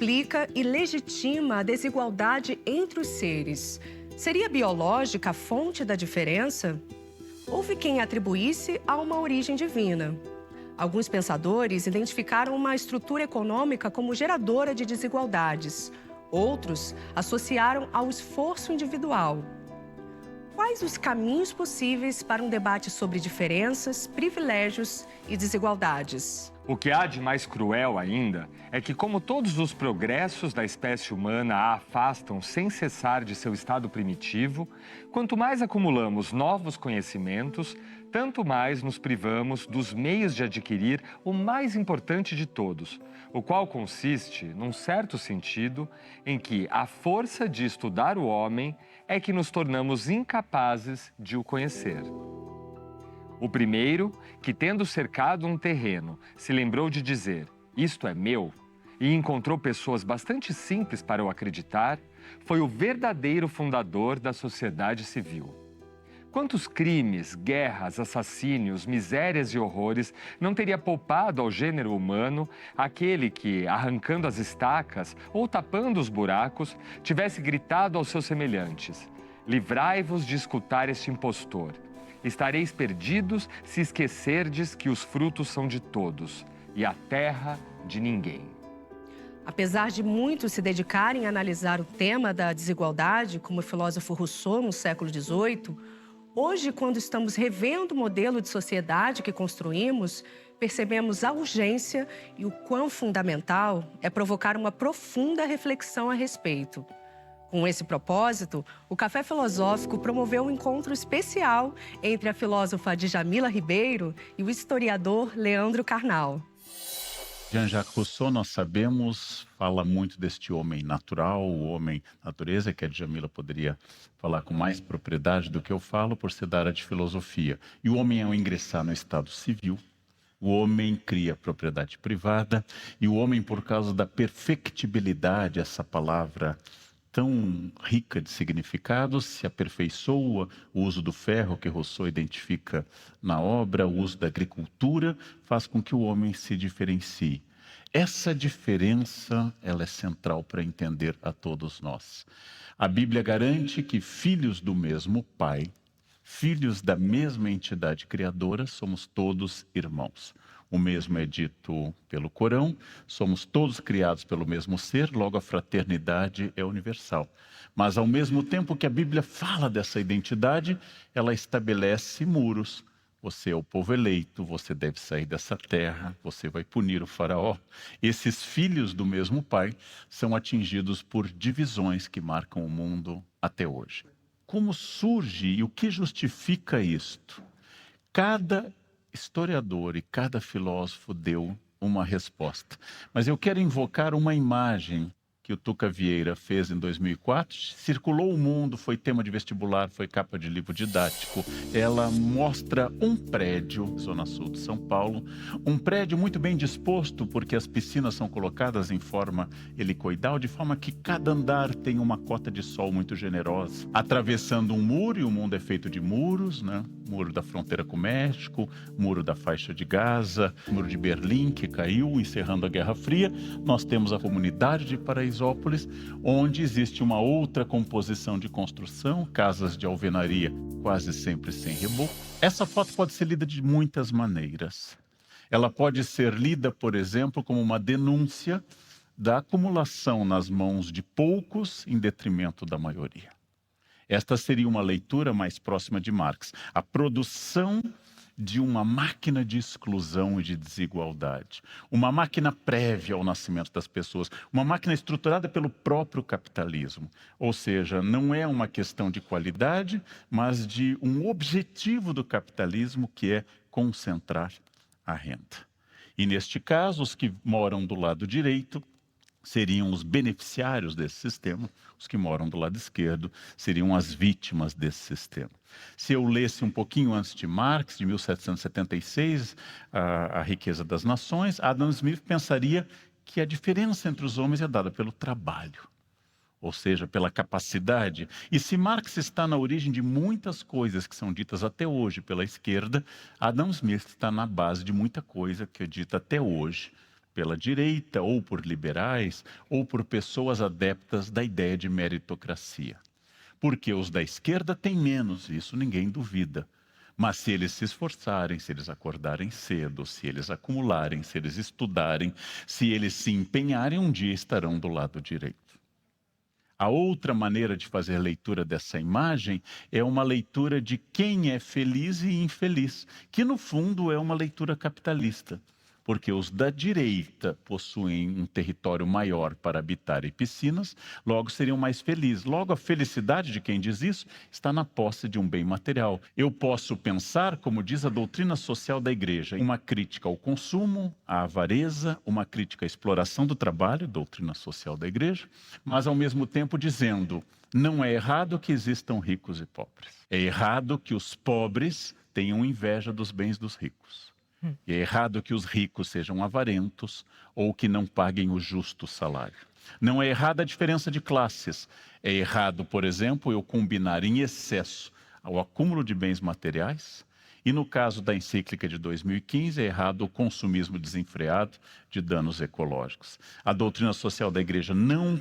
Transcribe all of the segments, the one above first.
explica e legitima a desigualdade entre os seres? Seria biológica a fonte da diferença? Houve quem atribuísse a uma origem divina. Alguns pensadores identificaram uma estrutura econômica como geradora de desigualdades. Outros associaram ao esforço individual. Quais os caminhos possíveis para um debate sobre diferenças, privilégios e desigualdades? O que há de mais cruel ainda é que, como todos os progressos da espécie humana a afastam sem cessar de seu estado primitivo, quanto mais acumulamos novos conhecimentos, tanto mais nos privamos dos meios de adquirir o mais importante de todos, o qual consiste, num certo sentido, em que a força de estudar o homem é que nos tornamos incapazes de o conhecer. O primeiro, que tendo cercado um terreno, se lembrou de dizer, isto é meu, e encontrou pessoas bastante simples para o acreditar, foi o verdadeiro fundador da sociedade civil. Quantos crimes, guerras, assassínios, misérias e horrores não teria poupado ao gênero humano aquele que, arrancando as estacas ou tapando os buracos, tivesse gritado aos seus semelhantes: livrai-vos de escutar este impostor. Estareis perdidos se esquecerdes que os frutos são de todos e a terra de ninguém. Apesar de muitos se dedicarem a analisar o tema da desigualdade, como o filósofo Rousseau no século XVIII, hoje, quando estamos revendo o modelo de sociedade que construímos, percebemos a urgência e o quão fundamental é provocar uma profunda reflexão a respeito. Com esse propósito, o Café Filosófico promoveu um encontro especial entre a filósofa Djamila Ribeiro e o historiador Leandro Carnal. Jean-Jacques Rousseau, nós sabemos, fala muito deste homem natural, o homem natureza, que a Djamila poderia falar com mais propriedade do que eu falo, por ser da área de filosofia. E o homem, ao ingressar no estado civil, o homem cria propriedade privada, e o homem, por causa da perfectibilidade, essa palavra tão rica de significados, se aperfeiçoa. O uso do ferro, que Rousseau identifica na obra, o uso da agricultura, faz com que o homem se diferencie. Essa diferença, ela é central para entender a todos nós. A Bíblia garante que filhos do mesmo Pai, filhos da mesma entidade criadora, somos todos irmãos. O mesmo é dito pelo Corão, somos todos criados pelo mesmo ser, logo a fraternidade é universal. Mas ao mesmo tempo que a Bíblia fala dessa identidade, ela estabelece muros. Você é o povo eleito, você deve sair dessa terra, você vai punir o faraó. Esses filhos do mesmo Pai são atingidos por divisões que marcam o mundo até hoje. Como surge e o que justifica isto? Cada historiador e cada filósofo deu uma resposta. Mas eu quero invocar uma imagem que o Tuca Vieira fez em 2004, circulou o mundo, foi tema de vestibular, foi capa de livro didático. Ela mostra um prédio, zona sul de São Paulo, um prédio muito bem disposto, porque as piscinas são colocadas em forma helicoidal, de forma que cada andar tem uma cota de sol muito generosa. Atravessando um muro, e o mundo é feito de muros, né? Muro da fronteira com o México, muro da faixa de Gaza, muro de Berlim, que caiu, encerrando a Guerra Fria. Nós temos a comunidade de Paraisópolis, onde existe uma outra composição de construção, casas de alvenaria quase sempre sem reboco. Essa foto pode ser lida de muitas maneiras. Ela pode ser lida, por exemplo, como uma denúncia da acumulação nas mãos de poucos em detrimento da maioria. Esta seria uma leitura mais próxima de Marx. A produção de uma máquina de exclusão e de desigualdade. Uma máquina prévia ao nascimento das pessoas. Uma máquina estruturada pelo próprio capitalismo. Ou seja, não é uma questão de qualidade, mas de um objetivo do capitalismo, que é concentrar a renda. E neste caso, os que moram do lado direito seriam os beneficiários desse sistema, os que moram do lado esquerdo seriam as vítimas desse sistema. Se eu lesse um pouquinho antes de Marx, de 1776, a Riqueza das Nações, Adam Smith pensaria que a diferença entre os homens é dada pelo trabalho, ou seja, pela capacidade. E se Marx está na origem de muitas coisas que são ditas até hoje pela esquerda, Adam Smith está na base de muita coisa que é dita até hoje pela direita, ou por liberais, ou por pessoas adeptas da ideia de meritocracia. Porque os da esquerda têm menos, isso ninguém duvida. Mas se eles se esforçarem, se eles acordarem cedo, se eles acumularem, se eles estudarem, se eles se empenharem, um dia estarão do lado direito. A outra maneira de fazer leitura dessa imagem é uma leitura de quem é feliz e infeliz, que no fundo é uma leitura capitalista. Porque os da direita possuem um território maior para habitar e piscinas, logo seriam mais felizes. Logo, a felicidade de quem diz isso está na posse de um bem material. Eu posso pensar, como diz a doutrina social da igreja, uma crítica ao consumo, à avareza, uma crítica à exploração do trabalho, doutrina social da igreja, mas ao mesmo tempo dizendo, não é errado que existam ricos e pobres. É errado que os pobres tenham inveja dos bens dos ricos. E é errado que os ricos sejam avarentos ou que não paguem o justo salário. Não é errada a diferença de classes. É errado, por exemplo, eu combinar em excesso o acúmulo de bens materiais. E no caso da encíclica de 2015, é errado o consumismo desenfreado de danos ecológicos. A doutrina social da igreja não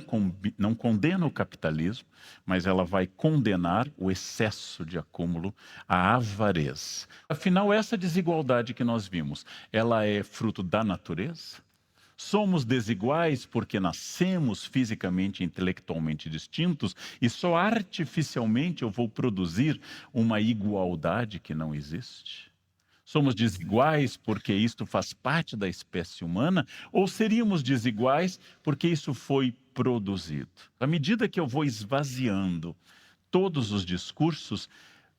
condena o capitalismo, mas ela vai condenar o excesso de acúmulo, a avareza. Afinal, essa desigualdade que nós vimos, ela é fruto da natureza? Somos desiguais porque nascemos fisicamente e intelectualmente distintos e só artificialmente eu vou produzir uma igualdade que não existe? Somos desiguais porque isto faz parte da espécie humana ou seríamos desiguais porque isso foi produzido? À medida que eu vou esvaziando todos os discursos,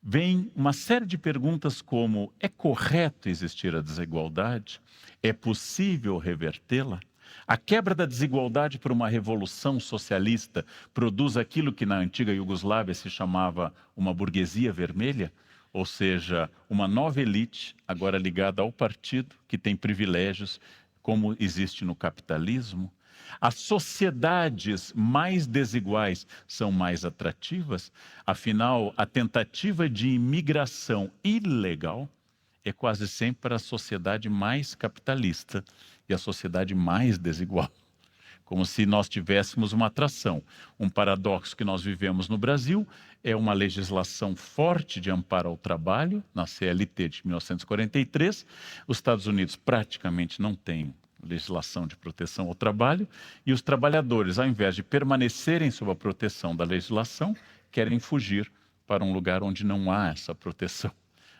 vem uma série de perguntas como: é correto existir a desigualdade? É possível revertê-la? A quebra da desigualdade por uma revolução socialista produz aquilo que na antiga Iugoslávia se chamava uma burguesia vermelha? Ou seja, uma nova elite, agora ligada ao partido, que tem privilégios, como existe no capitalismo? As sociedades mais desiguais são mais atrativas? Afinal, a tentativa de imigração ilegal é quase sempre a sociedade mais capitalista e a sociedade mais desigual. Como se nós tivéssemos uma atração. Um paradoxo que nós vivemos no Brasil é uma legislação forte de amparo ao trabalho, na CLT de 1943. Os Estados Unidos praticamente não têm legislação de proteção ao trabalho, e os trabalhadores, ao invés de permanecerem sob a proteção da legislação, querem fugir para um lugar onde não há essa proteção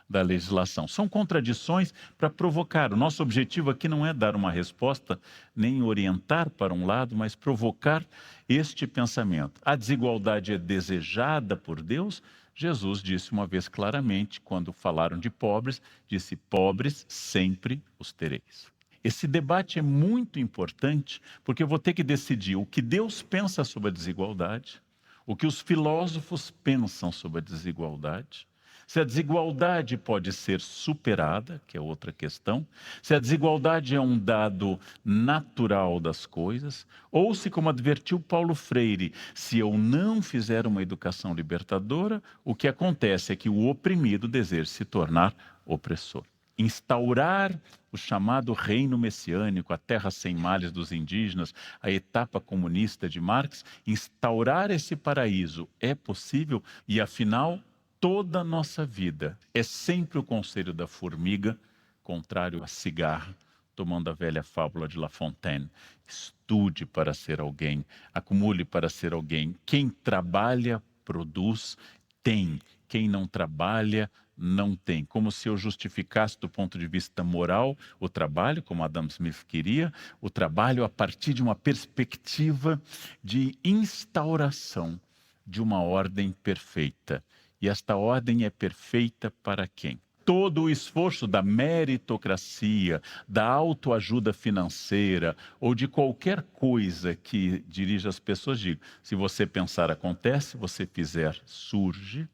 da legislação. São contradições para provocar. O nosso objetivo aqui não é dar uma resposta, nem orientar para um lado, mas provocar este pensamento. A desigualdade é desejada por Deus? Jesus disse uma vez claramente, quando falaram de pobres, disse: pobres sempre os tereis. Esse debate é muito importante, porque eu vou ter que decidir o que Deus pensa sobre a desigualdade, o que os filósofos pensam sobre a desigualdade, se a desigualdade pode ser superada, que é outra questão, se a desigualdade é um dado natural das coisas, ou se, como advertiu Paulo Freire, se eu não fizer uma educação libertadora, o que acontece é que o oprimido deseja se tornar opressor. Instaurar o chamado reino messiânico, a terra sem males dos indígenas, a etapa comunista de Marx, instaurar esse paraíso é possível e, afinal, toda a nossa vida é sempre o conselho da formiga, contrário à cigarra, tomando a velha fábula de La Fontaine. Estude para ser alguém, acumule para ser alguém. Quem trabalha, produz, tem. Quem não trabalha, não tem. Como se eu justificasse do ponto de vista moral o trabalho, como Adam Smith queria, o trabalho a partir de uma perspectiva de instauração de uma ordem perfeita. E esta ordem é perfeita para quem? Todo o esforço da meritocracia, da autoajuda financeira ou de qualquer coisa que dirija as pessoas, digo, se você pensar acontece, se você fizer surge,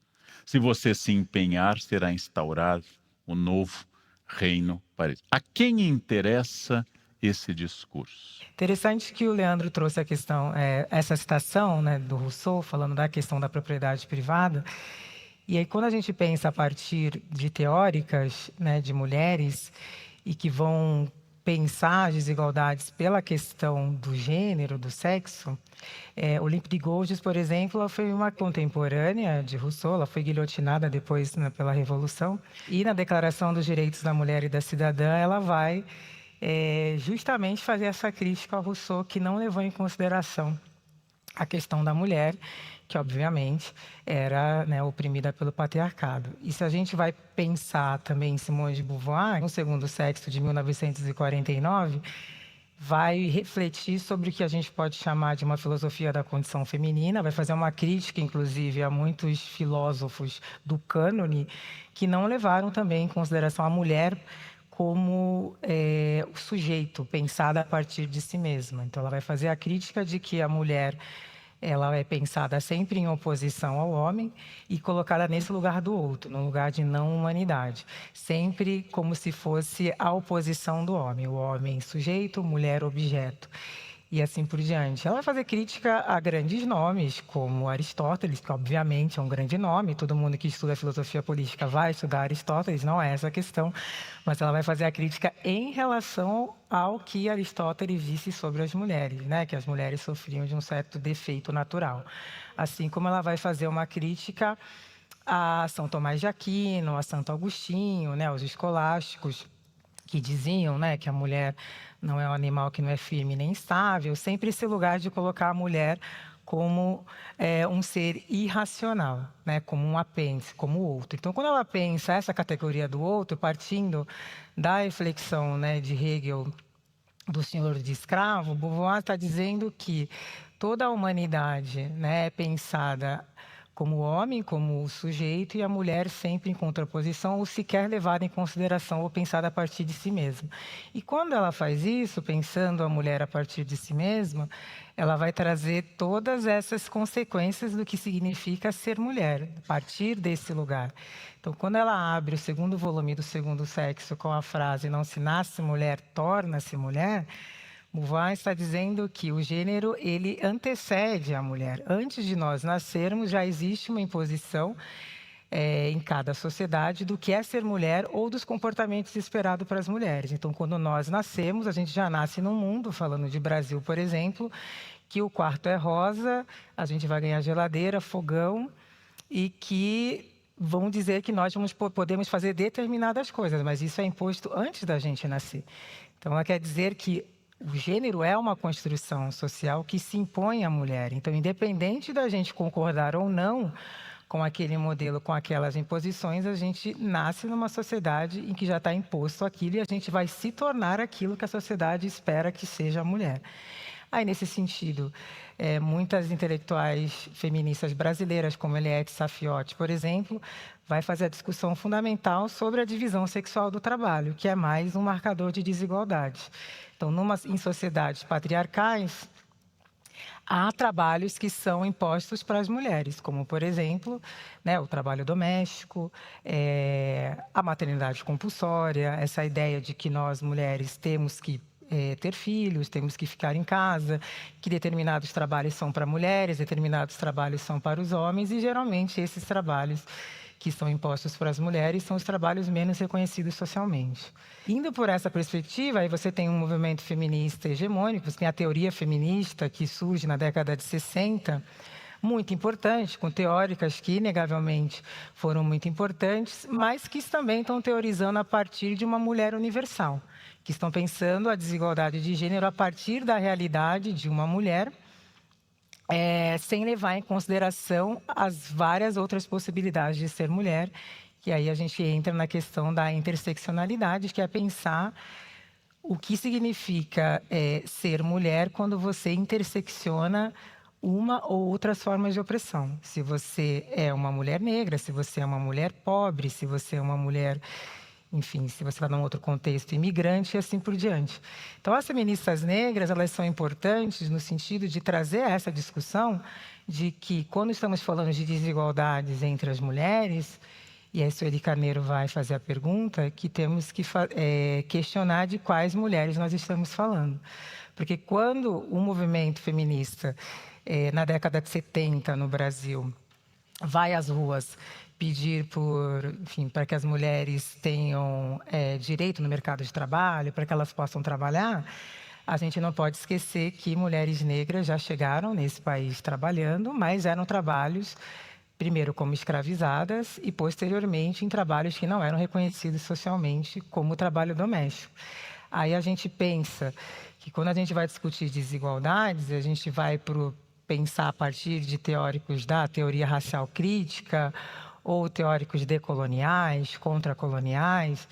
se você se empenhar será instaurado o novo reino para isso. A quem interessa esse discurso? Interessante que o Leandro trouxe a questão, essa citação, né, do Rousseau, falando da questão da propriedade privada. E aí, quando a gente pensa a partir de teóricas, né, de mulheres, e que vão pensar as desigualdades pela questão do gênero, do sexo, Olympe de Gouges, por exemplo, ela foi uma contemporânea de Rousseau, ela foi guilhotinada depois, né, pela Revolução, e na Declaração dos Direitos da Mulher e da Cidadã, ela vai justamente fazer essa crítica ao Rousseau, que não levou em consideração a questão da mulher, que obviamente era, né, oprimida pelo patriarcado. E se a gente vai pensar também em Simone de Beauvoir, no Segundo Sexo de 1949, vai refletir sobre o que a gente pode chamar de uma filosofia da condição feminina, vai fazer uma crítica, inclusive, a muitos filósofos do cânone que não levaram também em consideração a mulher como o sujeito pensado a partir de si mesma. Então, ela vai fazer a crítica de que a mulher ela é pensada sempre em oposição ao homem e colocada nesse lugar do outro, no lugar de não humanidade, sempre como se fosse a oposição do homem, o homem sujeito, mulher objeto. E assim por diante. Ela vai fazer crítica a grandes nomes, como Aristóteles, que obviamente é um grande nome, todo mundo que estuda filosofia política vai estudar Aristóteles, não é essa a questão, mas ela vai fazer a crítica em relação ao que Aristóteles disse sobre as mulheres, né? Que as mulheres sofriam de um certo defeito natural. Assim como ela vai fazer uma crítica a São Tomás de Aquino, a Santo Agostinho, né? Os escolásticos, que diziam, né, que a mulher não é um animal que não é firme nem estável, sempre esse lugar de colocar a mulher como um ser irracional, né, como um apêndice, como o outro. Então, quando ela pensa essa categoria do outro, partindo da reflexão, né, de Hegel, do senhor de escravo, Beauvoir está dizendo que toda a humanidade, né, é pensada como homem, como o sujeito, e a mulher sempre em contraposição, ou sequer levada em consideração ou pensada a partir de si mesma. E quando ela faz isso, pensando a mulher a partir de si mesma, ela vai trazer todas essas consequências do que significa ser mulher, a partir desse lugar. Então, quando ela abre o segundo volume do Segundo Sexo com a frase "não se nasce mulher, torna-se mulher", Beauvoir está dizendo que o gênero ele antecede a mulher. Antes de nós nascermos, já existe uma imposição em cada sociedade do que é ser mulher ou dos comportamentos esperados para as mulheres. Então, quando nós nascemos, a gente já nasce num mundo, falando de Brasil, por exemplo, que o quarto é rosa, a gente vai ganhar geladeira, fogão, e que vão dizer que nós podemos fazer determinadas coisas, mas isso é imposto antes da gente nascer. Então, ela quer dizer que o gênero é uma construção social que se impõe à mulher. Então, independente da gente concordar ou não com aquele modelo, com aquelas imposições, a gente nasce numa sociedade em que já está imposto aquilo e a gente vai se tornar aquilo que a sociedade espera que seja a mulher. Aí, nesse sentido, muitas intelectuais feministas brasileiras, como Eliette Safiotti, por exemplo, vai fazer a discussão fundamental sobre a divisão sexual do trabalho, que é mais um marcador de desigualdade. Então, em sociedades patriarcais, há trabalhos que são impostos para as mulheres, como, por exemplo, né, o trabalho doméstico, a maternidade compulsória, essa ideia de que nós, mulheres, temos que ter filhos, temos que ficar em casa, que determinados trabalhos são para mulheres, determinados trabalhos são para os homens, e geralmente esses trabalhos que são impostos para as mulheres são os trabalhos menos reconhecidos socialmente. Indo por essa perspectiva, aí você tem um movimento feminista hegemônico, você tem a teoria feminista que surge na década de 60, muito importante, com teóricas que, inegavelmente, foram muito importantes, mas que também estão teorizando a partir de uma mulher universal, que estão pensando a desigualdade de gênero a partir da realidade de uma mulher, sem levar em consideração as várias outras possibilidades de ser mulher, que aí a gente entra na questão da interseccionalidade, que é pensar o que significa ser mulher quando você intersecciona uma ou outras formas de opressão. Se você é uma mulher negra, se você é uma mulher pobre, se você é uma mulher, enfim, se você está num outro contexto imigrante e assim por diante. Então, as feministas negras, elas são importantes no sentido de trazer essa discussão de que, quando estamos falando de desigualdades entre as mulheres, e aí a Sueli Carneiro vai fazer a pergunta, que temos que questionar de quais mulheres nós estamos falando. Porque quando o movimento feminista, na década de 70, no Brasil, vai às ruas pedir enfim, para que as mulheres tenham direito no mercado de trabalho, para que elas possam trabalhar, a gente não pode esquecer que mulheres negras já chegaram nesse país trabalhando, mas eram trabalhos, primeiro como escravizadas e posteriormente em trabalhos que não eram reconhecidos socialmente como trabalho doméstico. Aí a gente pensa que quando a gente vai discutir desigualdades, a gente vai pensar a partir de teóricos da teoria racial crítica ou teóricos decoloniais, contracoloniais,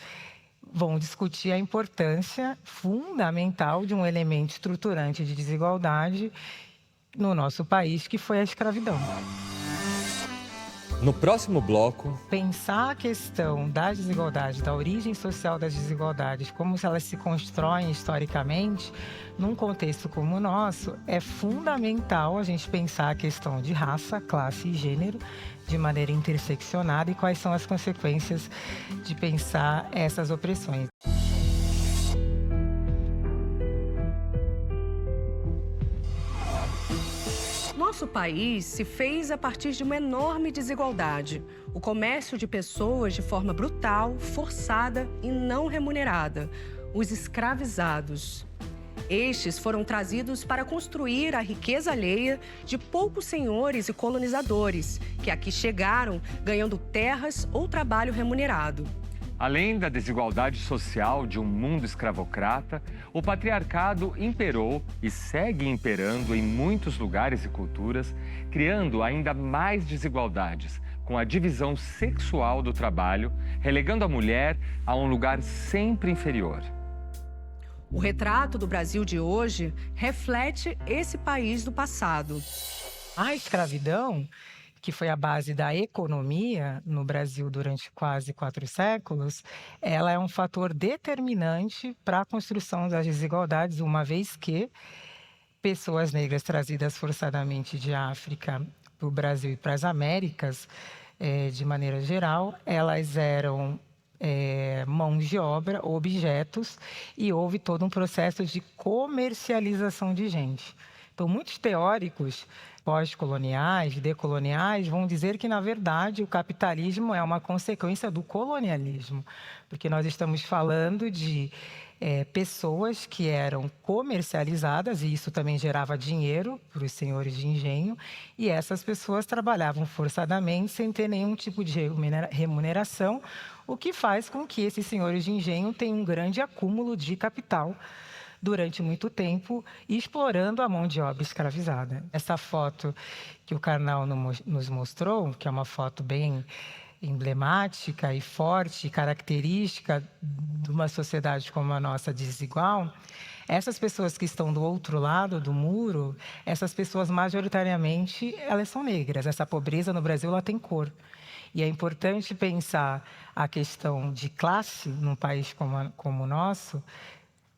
vão discutir a importância fundamental de um elemento estruturante de desigualdade no nosso país, que foi a escravidão. No próximo bloco, pensar a questão da desigualdade, da origem social das desigualdades, como elas se constroem historicamente, num contexto como o nosso, é fundamental a gente pensar a questão de raça, classe e gênero de maneira interseccionada e quais são as consequências de pensar essas opressões. Nosso país se fez a partir de uma enorme desigualdade. O comércio de pessoas de forma brutal, forçada e não remunerada. Os escravizados. Estes foram trazidos para construir a riqueza alheia de poucos senhores e colonizadores, que aqui chegaram ganhando terras ou trabalho remunerado. além da desigualdade social de um mundo escravocrata, o patriarcado imperou e segue imperando em muitos lugares e culturas, criando ainda mais desigualdades, com a divisão sexual do trabalho, relegando a mulher a um lugar sempre inferior. O retrato do Brasil de hoje reflete esse país do passado. A escravidão, que foi a base da economia no Brasil durante quase 4 séculos, ela é um fator determinante para a construção das desigualdades, uma vez que pessoas negras trazidas forçadamente de África para o Brasil e para as Américas, de maneira geral, elas eram mãos de obra, objetos, e houve todo um processo de comercialização de gente. Então, muitos teóricos pós-coloniais, decoloniais, vão dizer que, na verdade, o capitalismo é uma consequência do colonialismo, porque nós estamos falando de pessoas que eram comercializadas, e isso também gerava dinheiro para os senhores de engenho, e essas pessoas trabalhavam forçadamente sem ter nenhum tipo de remuneração, o que faz com que esses senhores de engenho tenham um grande acúmulo de capital durante muito tempo, explorando a mão de obra escravizada. Essa foto que o Karnal nos mostrou, que é uma foto bem emblemática e forte, característica de uma sociedade como a nossa desigual, essas pessoas que estão do outro lado do muro, essas pessoas majoritariamente, elas são negras. Essa pobreza no Brasil, ela tem cor. E é importante pensar a questão de classe num país como o nosso,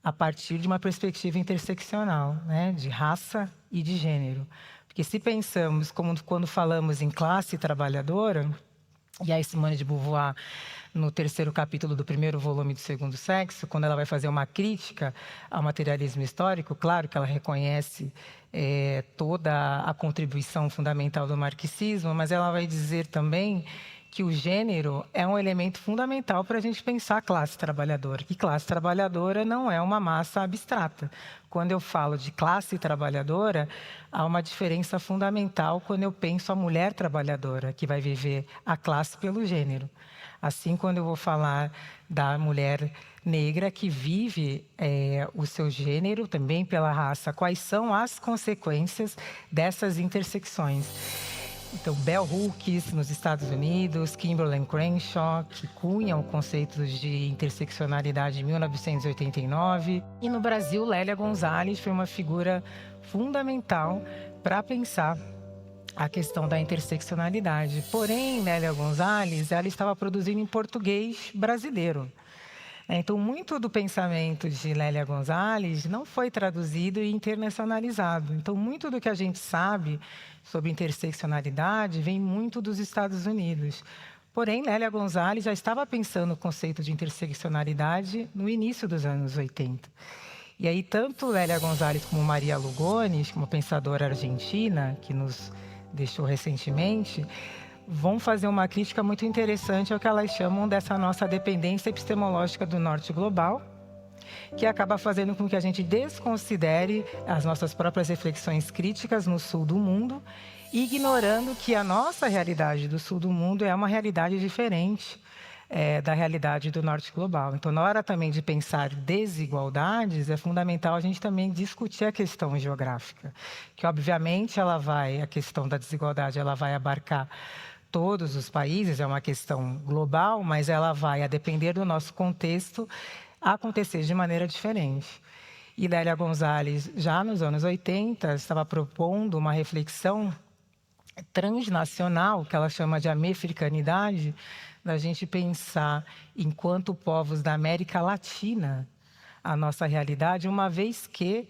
a partir de uma perspectiva interseccional, né, de raça e de gênero. Porque se pensamos, quando falamos em classe trabalhadora, e a Simone de Beauvoir, no 3º capítulo do 1º volume do Segundo Sexo, quando ela vai fazer uma crítica ao materialismo histórico, claro que ela reconhece toda a contribuição fundamental do marxismo, mas ela vai dizer também que o gênero é um elemento fundamental para a gente pensar a classe trabalhadora, que classe trabalhadora não é uma massa abstrata. Quando eu falo de classe trabalhadora, há uma diferença fundamental quando eu penso a mulher trabalhadora, que vai viver a classe pelo gênero. Assim, quando eu vou falar da mulher negra que vive o seu gênero também pela raça, quais são as consequências dessas intersecções? Então, Bell Hooks, nos Estados Unidos, Kimberlé Crenshaw, que cunham o conceito de interseccionalidade em 1989. E no Brasil, Lélia Gonzalez foi uma figura fundamental para pensar a questão da interseccionalidade. Porém, Lélia Gonzalez, ela estava produzindo em português brasileiro. Então, muito do pensamento de Lélia Gonzalez não foi traduzido e internacionalizado. Então, muito do que a gente sabe sobre interseccionalidade vem muito dos Estados Unidos. Porém, Lélia Gonzalez já estava pensando o conceito de interseccionalidade no início dos anos 80. E aí, tanto Lélia Gonzalez como Maria Lugones, uma pensadora argentina, que nos deixou recentemente, vão fazer uma crítica muito interessante ao que elas chamam dessa nossa dependência epistemológica do norte global, que acaba fazendo com que a gente desconsidere as nossas próprias reflexões críticas no sul do mundo, ignorando que a nossa realidade do sul do mundo é uma realidade diferente da realidade do norte global. Então, na hora também de pensar desigualdades, é fundamental a gente também discutir a questão geográfica, que obviamente a questão da desigualdade, ela vai abarcar todos os países, é uma questão global, mas ela vai, a depender do nosso contexto, acontecer de maneira diferente. E Lélia Gonzalez, já nos anos 80, estava propondo uma reflexão transnacional, que ela chama de americanidade, da gente pensar, enquanto povos da América Latina, a nossa realidade, uma vez que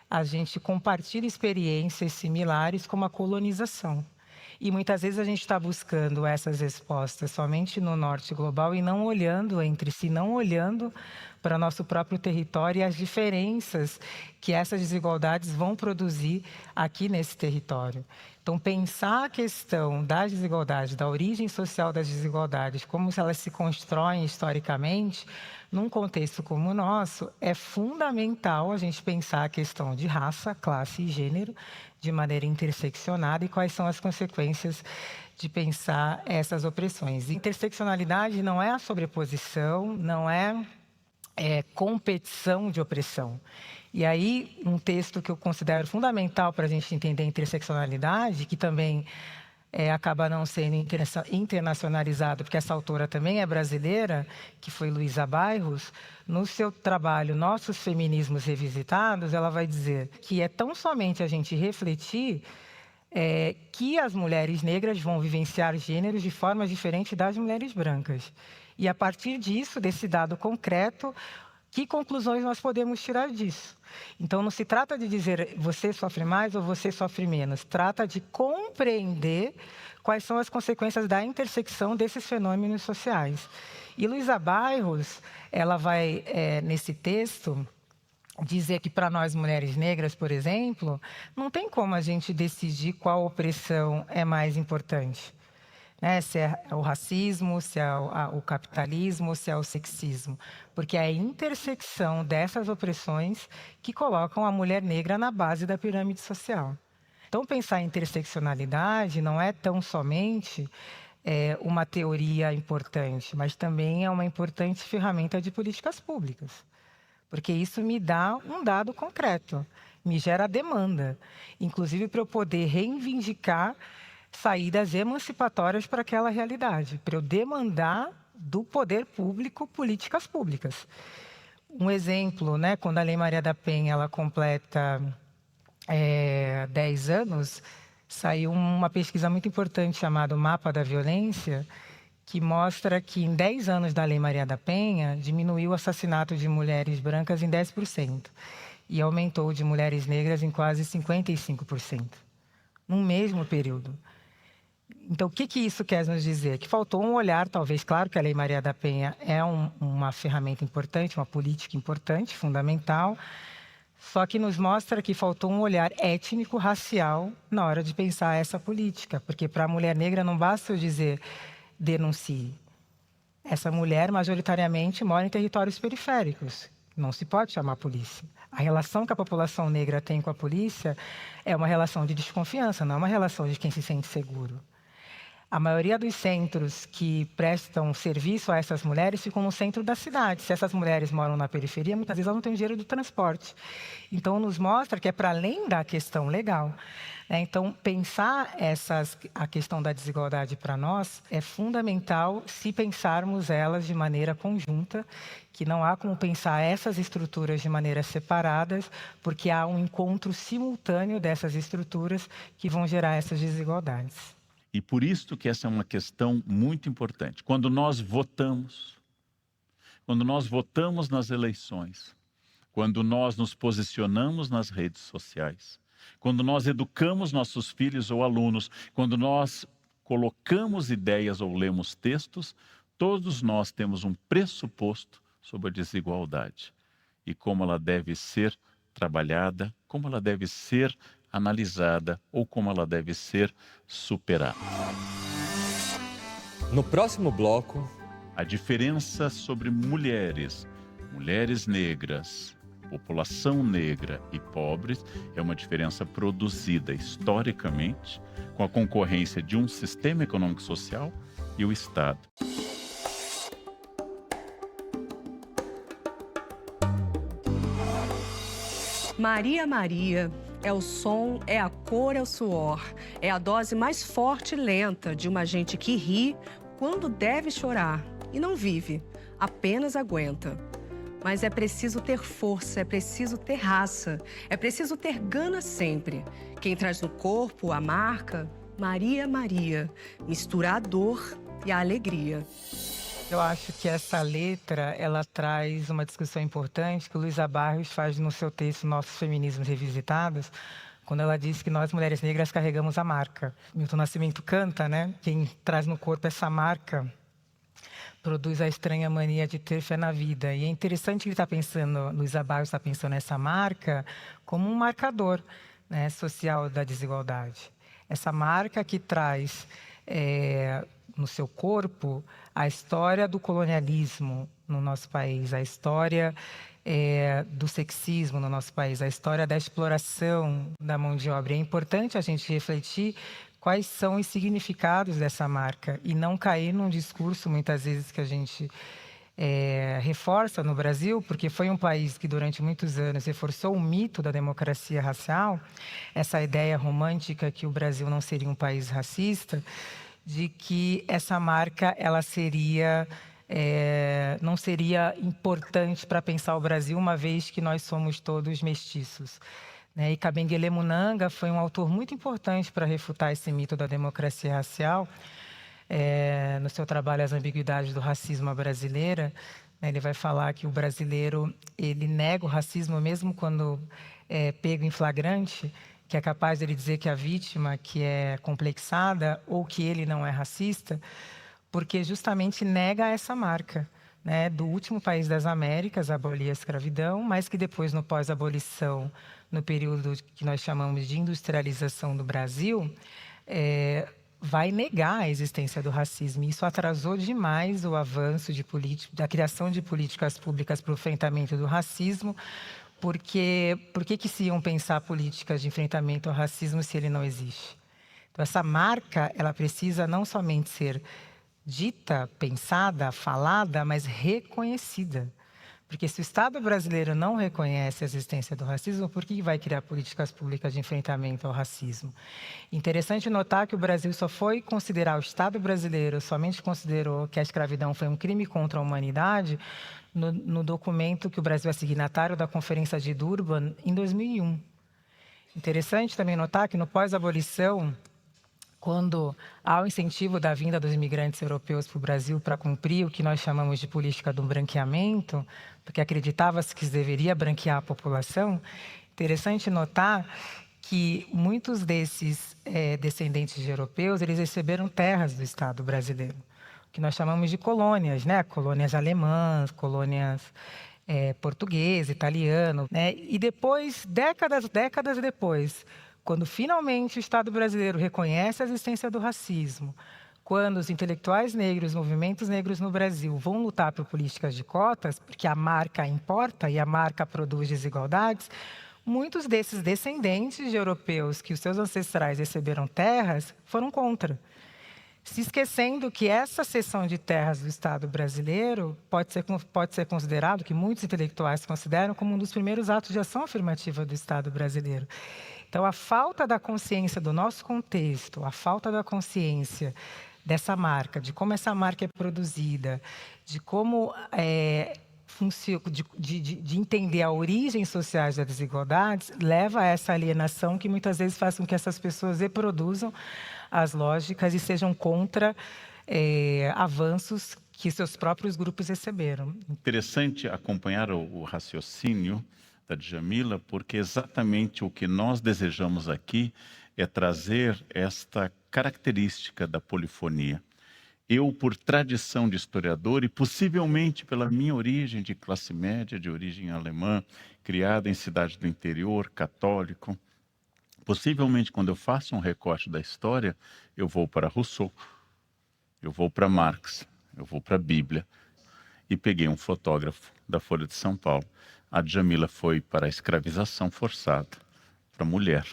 a gente compartilha experiências similares como a colonização. E muitas vezes a gente está buscando essas respostas somente no norte global e não olhando entre si, não olhando para nosso próprio território e as diferenças que essas desigualdades vão produzir aqui nesse território. Então, pensar a questão das desigualdades, da origem social das desigualdades, como elas se constroem historicamente, num contexto como o nosso, é fundamental a gente pensar a questão de raça, classe e gênero de maneira interseccionada e quais são as consequências de pensar essas opressões. Interseccionalidade não é a sobreposição, não é competição de opressão. E aí, um texto que eu considero fundamental para a gente entender a interseccionalidade, que também acaba não sendo internacionalizado, porque essa autora também é brasileira, que foi Luísa Bairros, no seu trabalho Nossos Feminismos Revisitados, ela vai dizer que é tão somente a gente refletir que as mulheres negras vão vivenciar gêneros de formas diferentes das mulheres brancas. E, a partir disso, desse dado concreto, que conclusões nós podemos tirar disso? Então, não se trata de dizer você sofre mais ou você sofre menos. Trata de compreender quais são as consequências da intersecção desses fenômenos sociais. E Luísa Bairros, ela vai, nesse texto, dizer que para nós mulheres negras, por exemplo, não tem como a gente decidir qual opressão é mais importante. Se é o racismo, se é o capitalismo, se é o sexismo. Porque é a intersecção dessas opressões que colocam a mulher negra na base da pirâmide social. Então, pensar em interseccionalidade não é tão somente uma teoria importante, mas também é uma importante ferramenta de políticas públicas. Porque isso me dá um dado concreto, me gera demanda. Inclusive para eu poder reivindicar saídas emancipatórias para aquela realidade, para eu demandar do poder público políticas públicas. Um exemplo, quando a Lei Maria da Penha ela completa 10 anos, saiu uma pesquisa muito importante chamada Mapa da Violência, que mostra que em 10 anos da Lei Maria da Penha, diminuiu o assassinato de mulheres brancas em 10% e aumentou de mulheres negras em quase 55%, num mesmo período. Então, o que isso quer nos dizer? Que faltou um olhar, talvez, claro que a Lei Maria da Penha é uma ferramenta importante, uma política importante, fundamental, só que nos mostra que faltou um olhar étnico, racial, na hora de pensar essa política. Porque para a mulher negra não basta eu dizer denuncie. Essa mulher, majoritariamente, mora em territórios periféricos. Não se pode chamar a polícia. A relação que a população negra tem com a polícia é uma relação de desconfiança, não é uma relação de quem se sente seguro. A maioria dos centros que prestam serviço a essas mulheres ficam no centro da cidade. Se essas mulheres moram na periferia, muitas vezes elas não têm dinheiro do transporte. Então, nos mostra que é para além da questão legal. Então, pensar a questão da desigualdade para nós é fundamental se pensarmos elas de maneira conjunta, que não há como pensar essas estruturas de maneira separadas, porque há um encontro simultâneo dessas estruturas que vão gerar essas desigualdades. E por isso que essa é uma questão muito importante. Quando nós votamos nas eleições, quando nós nos posicionamos nas redes sociais, quando nós educamos nossos filhos ou alunos, quando nós colocamos ideias ou lemos textos, todos nós temos um pressuposto sobre a desigualdade e como ela deve ser trabalhada, como ela deve ser analisada ou como ela deve ser superada. No próximo bloco, a diferença sobre mulheres, mulheres negras, população negra e pobres é uma diferença produzida historicamente com a concorrência de um sistema econômico social e o Estado. Maria, Maria, é o som, é a cor, é o suor. É a dose mais forte e lenta de uma gente que ri quando deve chorar e não vive, apenas aguenta. Mas é preciso ter força, é preciso ter raça, é preciso ter gana sempre. Quem traz no corpo a marca, Maria, Maria, mistura a dor e a alegria. Eu acho que essa letra, ela traz uma discussão importante que Luísa Barros faz no seu texto Nossos Feminismos Revisitados, quando ela diz que nós, mulheres negras, carregamos a marca. Milton Nascimento canta, né? Quem traz no corpo essa marca produz a estranha mania de ter fé na vida. E é interessante que ele está pensando, Luísa Barros está pensando nessa marca como um marcador, né, social da desigualdade. Essa marca que traz no seu corpo a história do colonialismo no nosso país, a história do sexismo no nosso país, a história da exploração da mão de obra. É importante a gente refletir quais são os significados dessa marca e não cair num discurso, muitas vezes, que a gente reforça no Brasil, porque foi um país que, durante muitos anos, reforçou o mito da democracia racial, essa ideia romântica que o Brasil não seria um país racista, de que essa marca ela não seria importante para pensar o Brasil, uma vez que nós somos todos mestiços. E Kabengele Munanga foi um autor muito importante para refutar esse mito da democracia racial. No seu trabalho As Ambiguidades do Racismo à Brasileira, ele vai falar que o brasileiro ele nega o racismo mesmo quando pego em flagrante, que é capaz de ele dizer que a vítima que é complexada ou que ele não é racista, porque justamente nega essa marca, né, do último país das Américas a abolir a escravidão, mas que depois, no pós-abolição, no período que nós chamamos de industrialização do Brasil, vai negar a existência do racismo. Isso atrasou demais o avanço da criação de políticas públicas para o enfrentamento do racismo, porque por que se iam pensar políticas de enfrentamento ao racismo se ele não existe? Então, essa marca, ela precisa não somente ser dita, pensada, falada, mas reconhecida. Porque se o Estado brasileiro não reconhece a existência do racismo, por que vai criar políticas públicas de enfrentamento ao racismo? Interessante notar que o Brasil só foi considerar, o Estado brasileiro somente considerou que a escravidão foi um crime contra a humanidade no documento que o Brasil é signatário da Conferência de Durban em 2001. Interessante também notar que no pós-abolição, quando há o incentivo da vinda dos imigrantes europeus para o Brasil para cumprir o que nós chamamos de política do branqueamento, porque acreditava-se que se deveria branquear a população, interessante notar que muitos desses descendentes de europeus, eles receberam terras do Estado brasileiro, que nós chamamos de colônias, né? Colônias alemãs, colônias português, italiano, né? E depois, décadas depois, quando finalmente o Estado brasileiro reconhece a existência do racismo, quando os intelectuais negros, movimentos negros no Brasil vão lutar por políticas de cotas, porque a marca importa e a marca produz desigualdades, muitos desses descendentes de europeus que os seus ancestrais receberam terras foram contra, se esquecendo que essa cessão de terras do Estado brasileiro pode ser considerado, que muitos intelectuais consideram, como um dos primeiros atos de ação afirmativa do Estado brasileiro. Então, a falta da consciência do nosso contexto, a falta da consciência dessa marca, de como essa marca é produzida, de como de entender a origem sociais das desigualdades, leva a essa alienação que muitas vezes faz com que essas pessoas reproduzam as lógicas e sejam contra avanços que seus próprios grupos receberam. Interessante acompanhar o raciocínio da Djamila, porque exatamente o que nós desejamos aqui é trazer esta característica da polifonia. Eu, por tradição de historiador e possivelmente pela minha origem de classe média, de origem alemã, criada em cidade do interior, católico, possivelmente quando eu faço um recorte da história, eu vou para Rousseau. eu vou para Marx, eu vou para a Bíblia, e peguei um fotógrafo da Folha de São Paulo. A Djamila foi para a escravização forçada, para a mulher,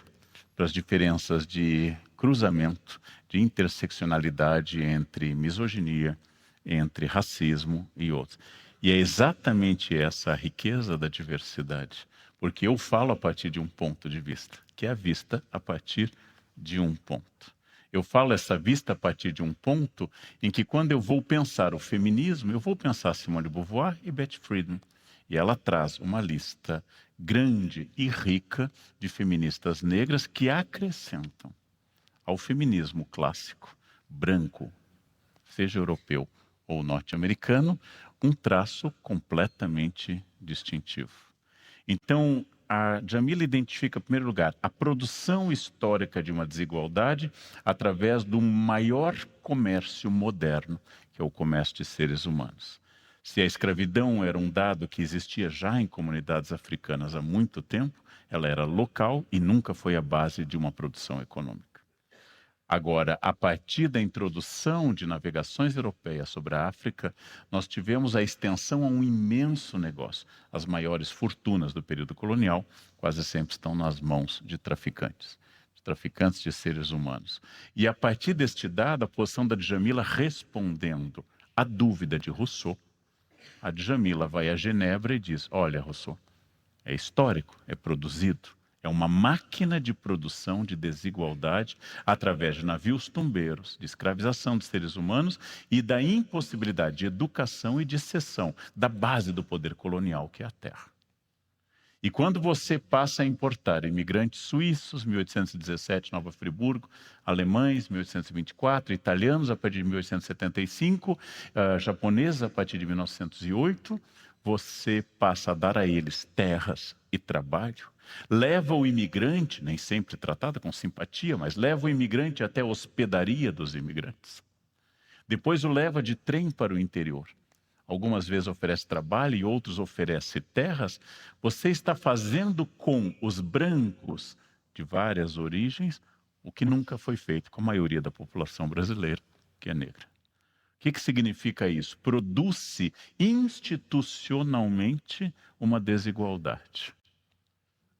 para as diferenças de cruzamento, de interseccionalidade entre misoginia, entre racismo e outros. E é exatamente essa a riqueza da diversidade, porque eu falo a partir de um ponto de vista, que é a vista a partir de um ponto. Eu falo essa vista a partir de um ponto em que, quando eu vou pensar o feminismo, eu vou pensar Simone de Beauvoir e Betty Friedan. E ela traz uma lista grande e rica de feministas negras que acrescentam ao feminismo clássico, branco, seja europeu ou norte-americano, um traço completamente distintivo. Então, a Djamila identifica, em primeiro lugar, a produção histórica de uma desigualdade através do maior comércio moderno, que é o comércio de seres humanos. Se a escravidão era um dado que existia já em comunidades africanas há muito tempo, ela era local e nunca foi a base de uma produção econômica. Agora, a partir da introdução de navegações europeias sobre a África, nós tivemos a extensão a um imenso negócio. As maiores fortunas do período colonial quase sempre estão nas mãos de traficantes de seres humanos. E a partir deste dado, a posição da Djamila respondendo à dúvida de Rousseau, a Djamila vai a Genebra e diz: olha, Rousseau, é histórico, é produzido. É uma máquina de produção de desigualdade através de navios tumbeiros, de escravização de seres humanos e da impossibilidade de educação e de cessão da base do poder colonial, que é a terra. E quando você passa a importar imigrantes suíços, 1817, Nova Friburgo, alemães, 1824, italianos a partir de 1875, japoneses a partir de 1908, você passa a dar a eles terras e trabalho, leva o imigrante, nem sempre tratado com simpatia, mas leva o imigrante até a hospedaria dos imigrantes. Depois o leva de trem para o interior. Algumas vezes oferece trabalho e outros oferece terras. Você está fazendo com os brancos de várias origens o que nunca foi feito com a maioria da população brasileira, que é negra. O que significa isso? Produz-se institucionalmente uma desigualdade.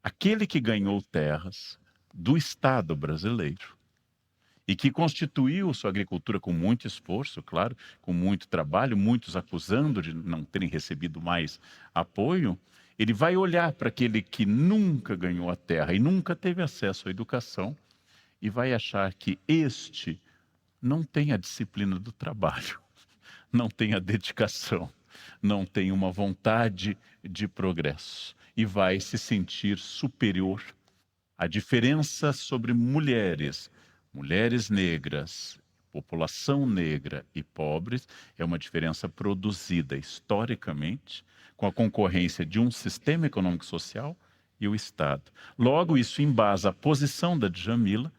Aquele que ganhou terras do Estado brasileiro e que constituiu sua agricultura com muito esforço, claro, com muito trabalho, muitos acusando de não terem recebido mais apoio, ele vai olhar para aquele que nunca ganhou a terra e nunca teve acesso à educação e vai achar que este não tem a disciplina do trabalho, não tem a dedicação, não tem uma vontade de progresso e vai se sentir superior. A diferença sobre mulheres negras, população negra e pobres é uma diferença produzida historicamente com a concorrência de um sistema econômico e social e o Estado. Logo, isso embasa a posição da Djamila,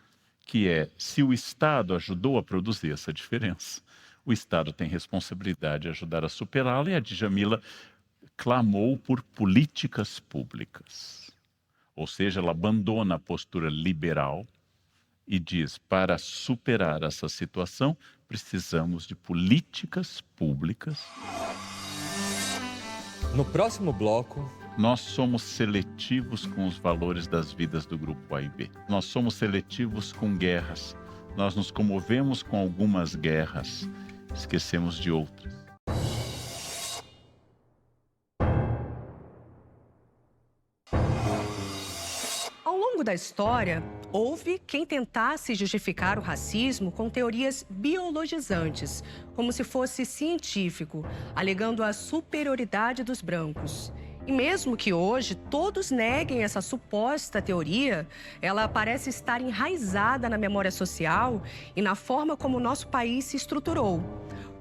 que é: se o Estado ajudou a produzir essa diferença, o Estado tem responsabilidade de ajudar a superá-la, e a Djamila clamou por políticas públicas. Ou seja, ela abandona a postura liberal e diz: para superar essa situação, precisamos de políticas públicas. No próximo bloco, nós somos seletivos com os valores das vidas do grupo A e B. Nós somos seletivos com guerras. Nós nos comovemos com algumas guerras, esquecemos de outras. Ao longo da história, houve quem tentasse justificar o racismo com teorias biologizantes, como se fosse científico, alegando a superioridade dos brancos. E mesmo que hoje todos neguem essa suposta teoria, ela parece estar enraizada na memória social e na forma como o nosso país se estruturou.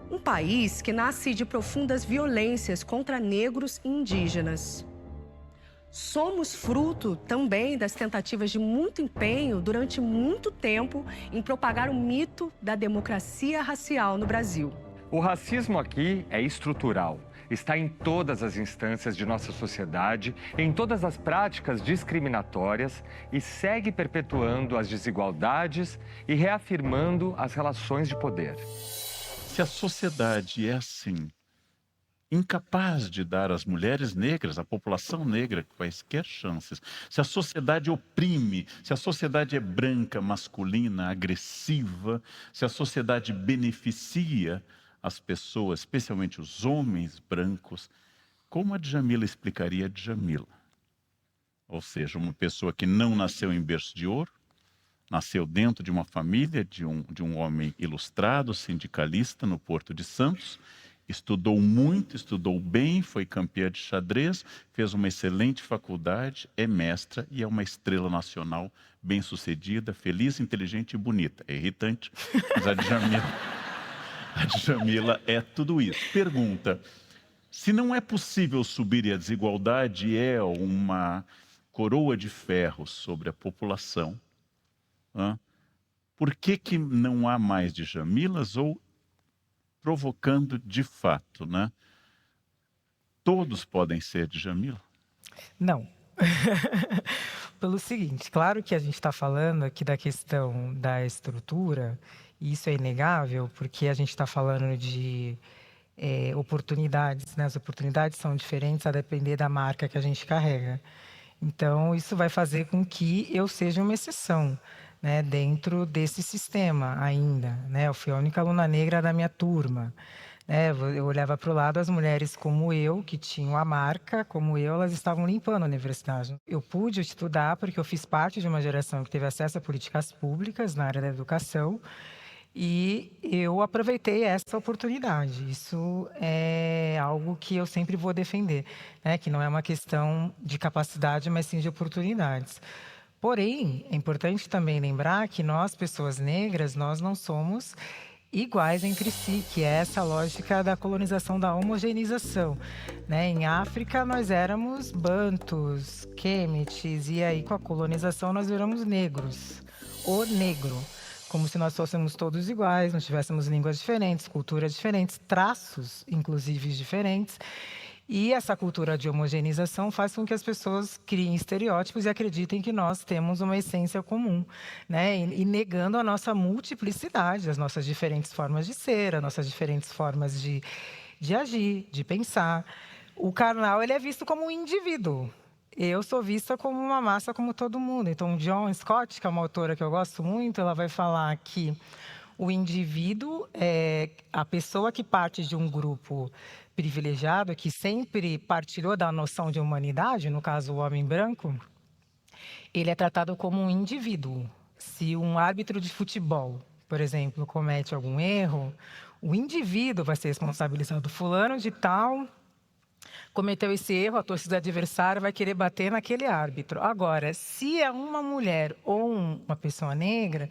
Um país que nasce de profundas violências contra negros e indígenas. Somos fruto também das tentativas de muito empenho durante muito tempo em propagar o mito da democracia racial no Brasil. O racismo aqui é estrutural. Está em todas as instâncias de nossa sociedade, em todas as práticas discriminatórias e segue perpetuando as desigualdades e reafirmando as relações de poder. Se a sociedade é assim, incapaz de dar às mulheres negras, à população negra, quaisquer chances, se a sociedade oprime, se a sociedade é branca, masculina, agressiva, se a sociedade beneficia as pessoas, especialmente os homens brancos, como a Djamila explicaria a Djamila? Ou seja, uma pessoa que não nasceu em berço de ouro, nasceu dentro de uma família de um homem ilustrado, sindicalista no Porto de Santos, estudou muito, estudou bem, foi campeã de xadrez, fez uma excelente faculdade, é mestra e é uma estrela nacional bem-sucedida, feliz, inteligente e bonita. É irritante, mas a Djamila é tudo isso. Pergunta: se não é possível subir e a desigualdade é uma coroa de ferro sobre a população, por que não há mais Djamilas, ou provocando de fato, né? Todos podem ser Djamila? Não. Pelo seguinte, claro que a gente está falando aqui da questão da estrutura, e isso é inegável, porque a gente está falando de oportunidades, né? As oportunidades são diferentes a depender da marca que a gente carrega. Então, isso vai fazer com que eu seja uma exceção, né, dentro desse sistema ainda, né? Eu fui a única aluna negra da minha turma, né? Eu olhava para o lado, as mulheres como eu, que tinham a marca, como eu, elas estavam limpando a universidade. Eu pude estudar porque eu fiz parte de uma geração que teve acesso a políticas públicas na área da educação, e eu aproveitei essa oportunidade. Isso é algo que eu sempre vou defender, né? Que não é uma questão de capacidade, mas sim de oportunidades. Porém, é importante também lembrar que nós, pessoas negras, nós não somos iguais entre si, que é essa lógica da colonização, da homogeneização, né? Em África, nós éramos bantus, quemites, e aí com a colonização nós viramos negros, o negro. Como se nós fôssemos todos iguais, não tivéssemos línguas diferentes, culturas diferentes, traços, inclusive, diferentes. E essa cultura de homogeneização faz com que as pessoas criem estereótipos e acreditem que nós temos uma essência comum, né? E negando a nossa multiplicidade, as nossas diferentes formas de ser, as nossas diferentes formas de agir, de pensar. O carnal, ele é visto como um indivíduo. Eu sou vista como uma massa como todo mundo. Então, John Scott, que é uma autora que eu gosto muito, ela vai falar que o indivíduo é a pessoa que parte de um grupo privilegiado, que sempre partilhou da noção de humanidade, no caso o homem branco, ele é tratado como um indivíduo. Se um árbitro de futebol, por exemplo, comete algum erro, o indivíduo vai ser responsabilizado. Fulano de tal cometeu esse erro, a torcida adversária vai querer bater naquele árbitro. Agora, se é uma mulher ou uma pessoa negra,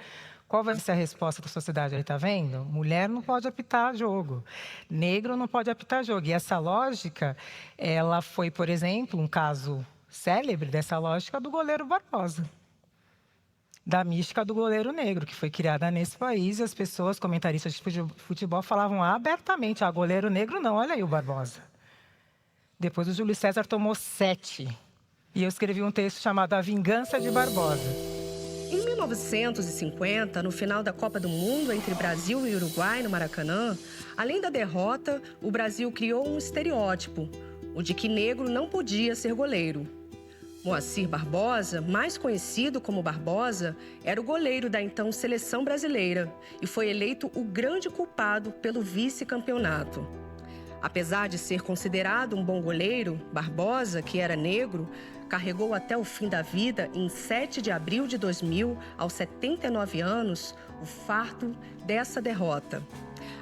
qual vai ser a resposta da sociedade? Ele está vendo? Mulher não pode apitar jogo. Negro não pode apitar jogo. E essa lógica, ela foi, por exemplo, um caso célebre dessa lógica do goleiro Barbosa. Da mística do goleiro negro, que foi criada nesse país. E as pessoas, comentaristas de futebol, falavam abertamente, goleiro negro não, olha aí o Barbosa. Depois o Júlio César tomou 7. E eu escrevi um texto chamado A Vingança de Barbosa. Em 1950, no final da Copa do Mundo entre Brasil e Uruguai, no Maracanã, além da derrota, o Brasil criou um estereótipo, o de que negro não podia ser goleiro. Moacir Barbosa, mais conhecido como Barbosa, era o goleiro da então seleção brasileira e foi eleito o grande culpado pelo vice-campeonato. Apesar de ser considerado um bom goleiro, Barbosa, que era negro, carregou até o fim da vida, em 7 de abril de 2000, aos 79 anos, o fardo dessa derrota.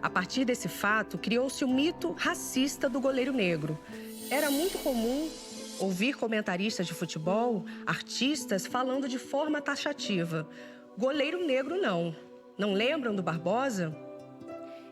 A partir desse fato, criou-se o mito racista do goleiro negro. Era muito comum ouvir comentaristas de futebol, artistas, falando de forma taxativa: goleiro negro não. Não lembram do Barbosa?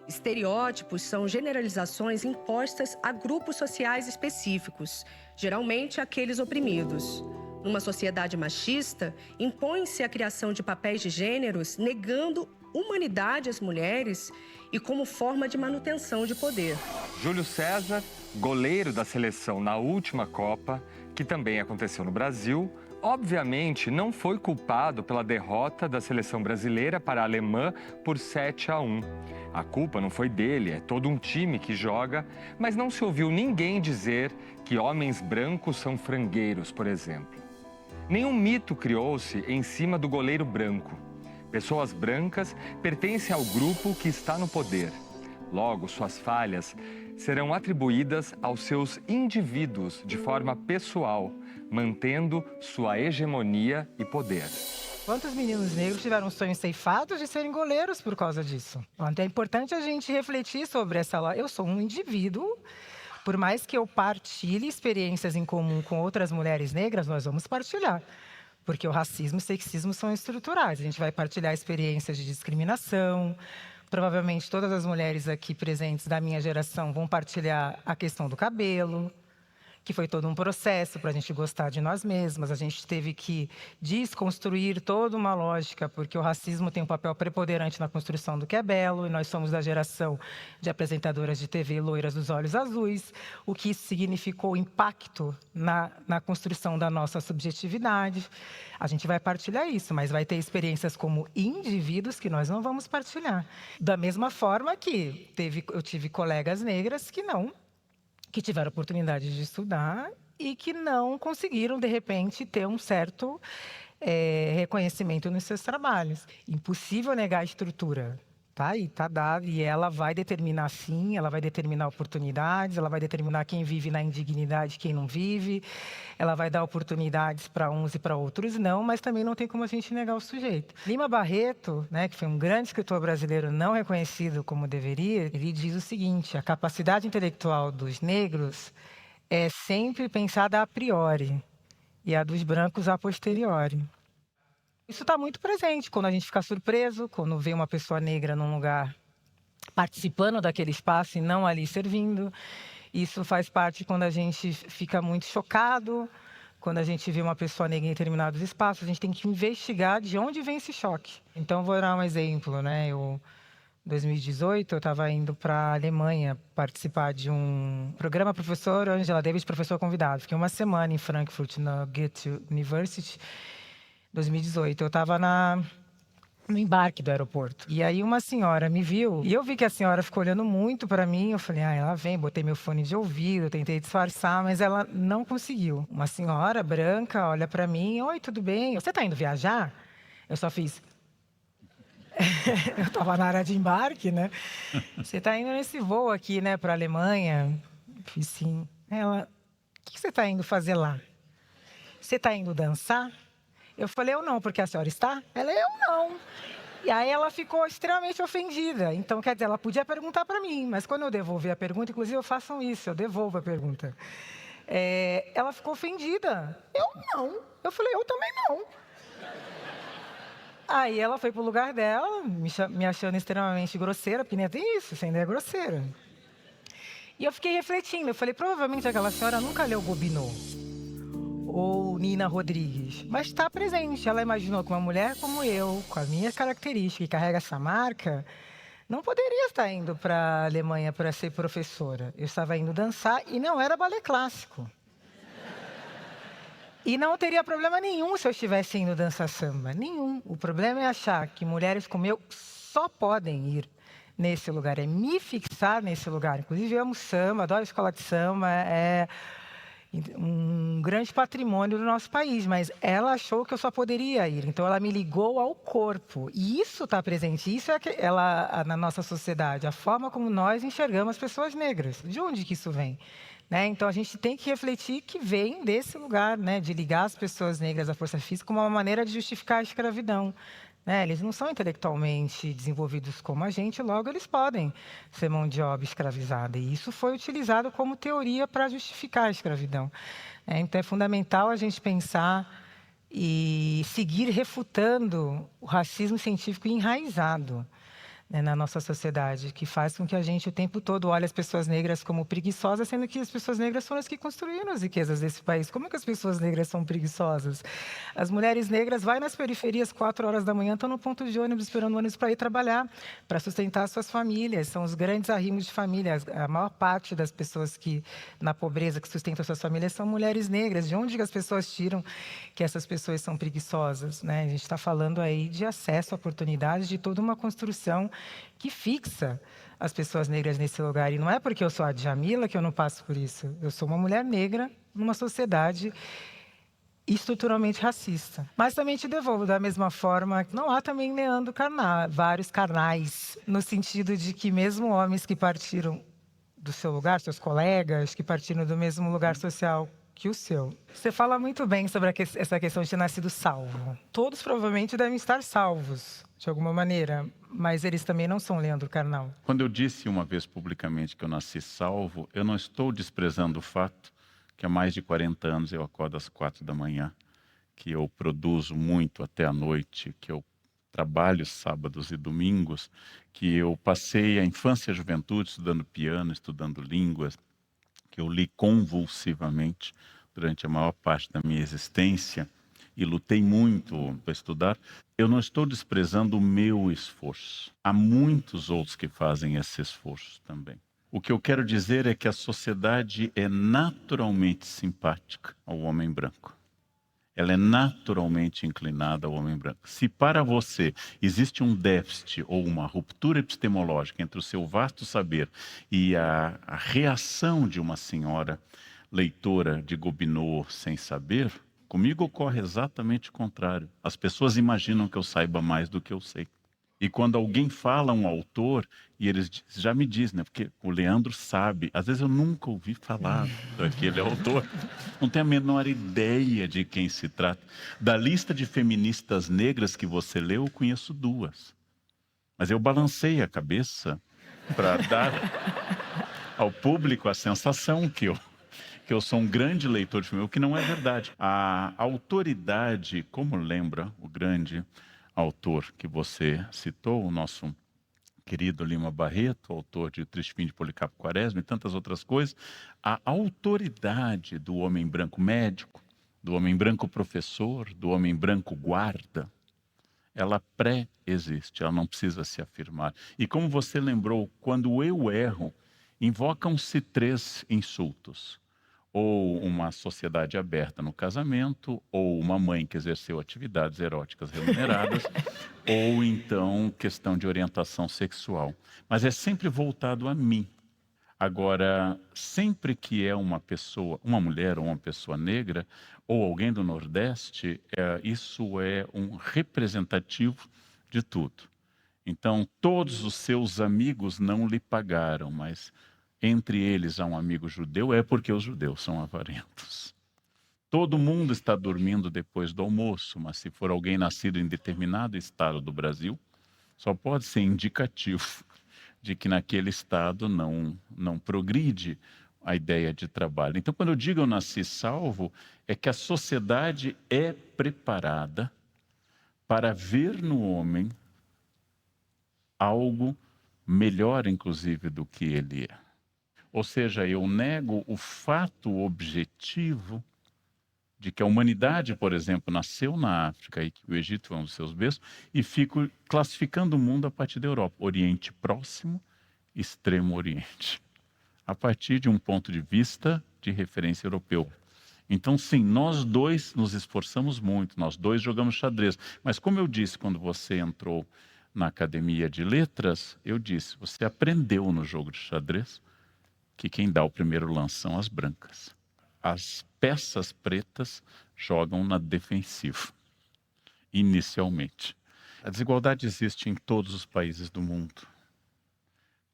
Estereótipos são generalizações impostas a grupos sociais específicos, geralmente aqueles oprimidos. Numa sociedade machista, impõe-se a criação de papéis de gêneros, negando humanidade às mulheres e como forma de manutenção de poder. Júlio César, goleiro da seleção na última Copa, que também aconteceu no Brasil, obviamente, não foi culpado pela derrota da seleção brasileira para a alemã por 7-1. A culpa não foi dele, é todo um time que joga, mas não se ouviu ninguém dizer que homens brancos são frangueiros, por exemplo. Nenhum mito criou-se em cima do goleiro branco. Pessoas brancas pertencem ao grupo que está no poder. Logo, suas falhas serão atribuídas aos seus indivíduos de forma pessoal, mantendo sua hegemonia e poder. Quantos meninos negros tiveram sonhos ceifados de serem goleiros por causa disso? Então é importante a gente refletir sobre essa... Eu sou um indivíduo, por mais que eu partilhe experiências em comum com outras mulheres negras, nós vamos partilhar. Porque o racismo e o sexismo são estruturais. A gente vai partilhar experiências de discriminação. Provavelmente todas as mulheres aqui presentes da minha geração vão partilhar a questão do cabelo, que foi todo um processo para a gente gostar de nós mesmas. A gente teve que desconstruir toda uma lógica, porque o racismo tem um papel preponderante na construção do que é belo, e nós somos da geração de apresentadoras de TV loiras dos olhos azuis, o que isso significou impacto na construção da nossa subjetividade. A gente vai partilhar isso, mas vai ter experiências como indivíduos que nós não vamos partilhar. Da mesma forma que eu tive colegas negras que tiveram oportunidade de estudar e que não conseguiram, de repente, ter um certo reconhecimento nos seus trabalhos. Impossível negar a estrutura, tá? E tá dado, e ela vai determinar, sim, ela vai determinar oportunidades, ela vai determinar quem vive na indignidade e quem não vive, ela vai dar oportunidades para uns e para outros não, mas também não tem como a gente negar o sujeito. Lima Barreto, né, que foi um grande escritor brasileiro não reconhecido como deveria, ele diz o seguinte: a capacidade intelectual dos negros é sempre pensada a priori e a dos brancos a posteriori. Isso está muito presente quando a gente fica surpreso, quando vê uma pessoa negra num lugar participando daquele espaço e não ali servindo. Isso faz parte quando a gente fica muito chocado, quando a gente vê uma pessoa negra em determinados espaços. A gente tem que investigar de onde vem esse choque. Então, vou dar um exemplo, né? Em 2018, eu estava indo para a Alemanha participar de um programa Professor Angela Davis, professor convidado. Fiquei uma semana em Frankfurt, na Goethe University. 2018, eu estava no embarque do aeroporto. E aí uma senhora me viu, e eu vi que a senhora ficou olhando muito para mim. Eu falei, ela vem, botei meu fone de ouvido, tentei disfarçar, mas ela não conseguiu. Uma senhora branca olha para mim, oi, tudo bem? Você está indo viajar? Eu só fiz... eu estava na área de embarque, né? Você está indo nesse voo aqui, né, para a Alemanha? Eu fiz sim. Ela, o que você está indo fazer lá? Você está indo dançar? Eu falei, eu não, porque a senhora está? Ela, eu não. E aí ela ficou extremamente ofendida. Então, quer dizer, ela podia perguntar para mim, mas quando eu devolver a pergunta, inclusive eu faço isso, eu devolvo a pergunta. Ela ficou ofendida. Eu não. Eu falei, eu também não. Aí ela foi pro lugar dela, me achando extremamente grosseira, porque nem tem isso, você ainda é grosseira. E eu fiquei refletindo, eu falei, provavelmente aquela senhora nunca leu Gobineau ou Nina Rodrigues, mas está presente. Ela imaginou que uma mulher como eu, com a minha característica, que carrega essa marca, não poderia estar indo para a Alemanha para ser professora. Eu estava indo dançar e não era balé clássico. E não teria problema nenhum se eu estivesse indo dançar samba, nenhum. O problema é achar que mulheres como eu só podem ir nesse lugar, é me fixar nesse lugar. Inclusive, eu amo samba, adoro escola de samba, é um grande patrimônio do nosso país, mas ela achou que eu só poderia ir, então ela me ligou ao corpo. E isso está presente, isso é na nossa sociedade, a forma como nós enxergamos as pessoas negras. De onde que isso vem? Né? Então, a gente tem que refletir que vem desse lugar, né, de ligar as pessoas negras à força física como uma maneira de justificar a escravidão. Né? Eles não são intelectualmente desenvolvidos como a gente, logo eles podem ser mão de obra escravizada. E isso foi utilizado como teoria para justificar a escravidão. Então, é fundamental a gente pensar e seguir refutando o racismo científico enraizado. né, na nossa sociedade, que faz com que a gente o tempo todo olhe as pessoas negras como preguiçosas, sendo que as pessoas negras foram as que construíram as riquezas desse país. Como é que as pessoas negras são preguiçosas? As mulheres negras vai nas periferias 4 horas da manhã, estão no ponto de ônibus, esperando o ônibus para ir trabalhar, para sustentar suas famílias. São os grandes arrimos de família. A maior parte das pessoas que, na pobreza, que sustentam suas famílias, são mulheres negras. De onde as pessoas tiram que essas pessoas são preguiçosas, né? A gente está falando aí de acesso à oportunidade, de toda uma construção que fixa as pessoas negras nesse lugar. E não é porque eu sou a Djamila que eu não passo por isso. Eu sou uma mulher negra numa sociedade estruturalmente racista. Mas também te devolvo da mesma forma que não há também vários carnais, no sentido de que mesmo homens que partiram do seu lugar, seus colegas, que partiram do mesmo lugar social que o seu. Você fala muito bem sobre essa questão de ter nascido salvo. Todos provavelmente devem estar salvos, de alguma maneira, mas eles também não são Leandro Carnal. Quando eu disse uma vez publicamente que eu nasci salvo, eu não estou desprezando o fato que há mais de 40 anos eu acordo às 4 da manhã, que eu produzo muito até a noite, que eu trabalho sábados e domingos, que eu passei a infância e a juventude estudando piano, estudando línguas, que eu li convulsivamente durante a maior parte da minha existência e lutei muito para estudar. Eu não estou desprezando o meu esforço. Há muitos outros que fazem esse esforço também. O que eu quero dizer é que a sociedade é naturalmente simpática ao homem branco. Ela é naturalmente inclinada ao homem branco. Se para você existe um déficit ou uma ruptura epistemológica entre o seu vasto saber e a reação de uma senhora leitora de Gobineau sem saber, comigo ocorre exatamente o contrário. As pessoas imaginam que eu saiba mais do que eu sei. E quando alguém fala um autor, e eles já me dizem, né? Porque o Leandro sabe, às vezes eu nunca ouvi falar daquele autor, não tenho a menor ideia de quem se trata. Da lista de feministas negras que você leu, eu conheço 2. Mas eu balancei a cabeça para dar ao público a sensação que eu sou um grande leitor de filme, o que não é verdade. A autoridade, como lembra o grande autor que você citou, o nosso querido Lima Barreto, autor de O Triste Fim de Policarpo Quaresma e tantas outras coisas, a autoridade do homem branco médico, do homem branco professor, do homem branco guarda, ela pré-existe, ela não precisa se afirmar. E como você lembrou, quando eu erro, invocam-se 3 insultos. Ou uma sociedade aberta no casamento, ou uma mãe que exerceu atividades eróticas remuneradas, ou então questão de orientação sexual. Mas é sempre voltado a mim. Agora, sempre que é uma pessoa, uma mulher ou uma pessoa negra, ou alguém do Nordeste, isso é um representativo de tudo. Então, todos os seus amigos não lhe pagaram, mas entre eles há um amigo judeu, é porque os judeus são avarentos. Todo mundo está dormindo depois do almoço, mas se for alguém nascido em determinado estado do Brasil, só pode ser indicativo de que naquele estado não progride a ideia de trabalho. Então, quando eu digo eu nasci salvo, é que a sociedade é preparada para ver no homem algo melhor, inclusive, do que ele é. Ou seja, eu nego o fato objetivo de que a humanidade, por exemplo, nasceu na África e que o Egito foi um dos seus berços, e fico classificando o mundo a partir da Europa. Oriente Próximo, Extremo Oriente. A partir de um ponto de vista de referência europeu. Então, sim, nós 2 nos esforçamos muito, nós 2 jogamos xadrez. Mas como eu disse quando você entrou na Academia de Letras, eu disse, você aprendeu no jogo de xadrez que quem dá o primeiro lance são as brancas. As peças pretas jogam na defensiva, inicialmente. A desigualdade existe em todos os países do mundo,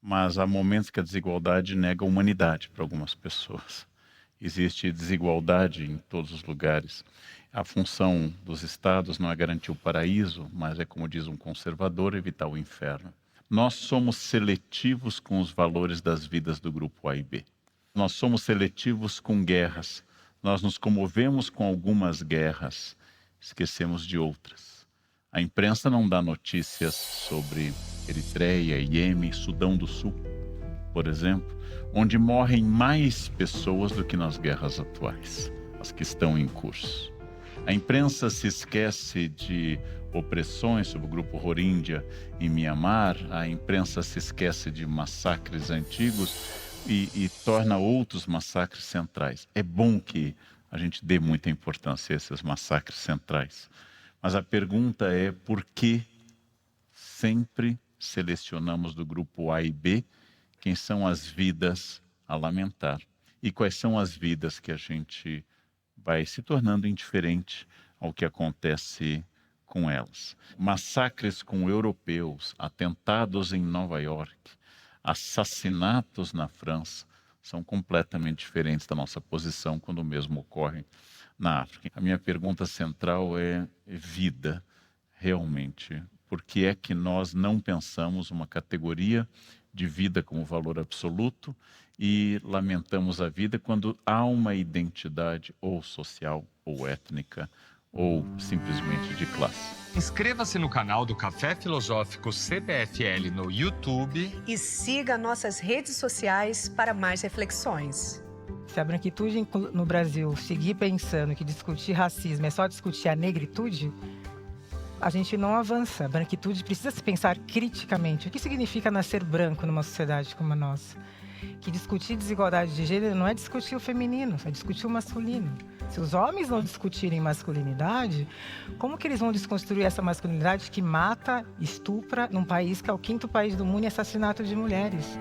mas há momentos que a desigualdade nega a humanidade para algumas pessoas. Existe desigualdade em todos os lugares. A função dos estados não é garantir o paraíso, mas é, como diz um conservador, evitar o inferno. Nós somos seletivos com os valores das vidas do grupo A e B. Nós somos seletivos com guerras. Nós nos comovemos com algumas guerras, esquecemos de outras. A imprensa não dá notícias sobre Eritreia, Iêmen, Sudão do Sul, por exemplo, onde morrem mais pessoas do que nas guerras atuais, as que estão em curso. A imprensa se esquece de opressões sobre o grupo Rohingya em Mianmar, a imprensa se esquece de massacres antigos e torna outros massacres centrais. É bom que a gente dê muita importância a esses massacres centrais, mas a pergunta é por que sempre selecionamos do grupo A e B quem são as vidas a lamentar e quais são as vidas que a gente vai se tornando indiferente ao que acontece com elas. Massacres com europeus, atentados em Nova York, assassinatos na França são completamente diferentes da nossa posição quando o mesmo ocorre na África. A minha pergunta central é vida, realmente. Por que é que nós não pensamos uma categoria de vida como valor absoluto e lamentamos a vida quando há uma identidade ou social, ou étnica, ou simplesmente de classe? Inscreva-se no canal do Café Filosófico CBFL no YouTube. E siga nossas redes sociais para mais reflexões. Se a branquitude no Brasil seguir pensando que discutir racismo é só discutir a negritude, a gente não avança. A branquitude precisa se pensar criticamente. O que significa nascer branco numa sociedade como a nossa? Que discutir desigualdade de gênero não é discutir o feminino, é discutir o masculino. Se os homens não discutirem masculinidade, como que eles vão desconstruir essa masculinidade que mata, estupra, num país que é o 5º país do mundo em assassinato de mulheres?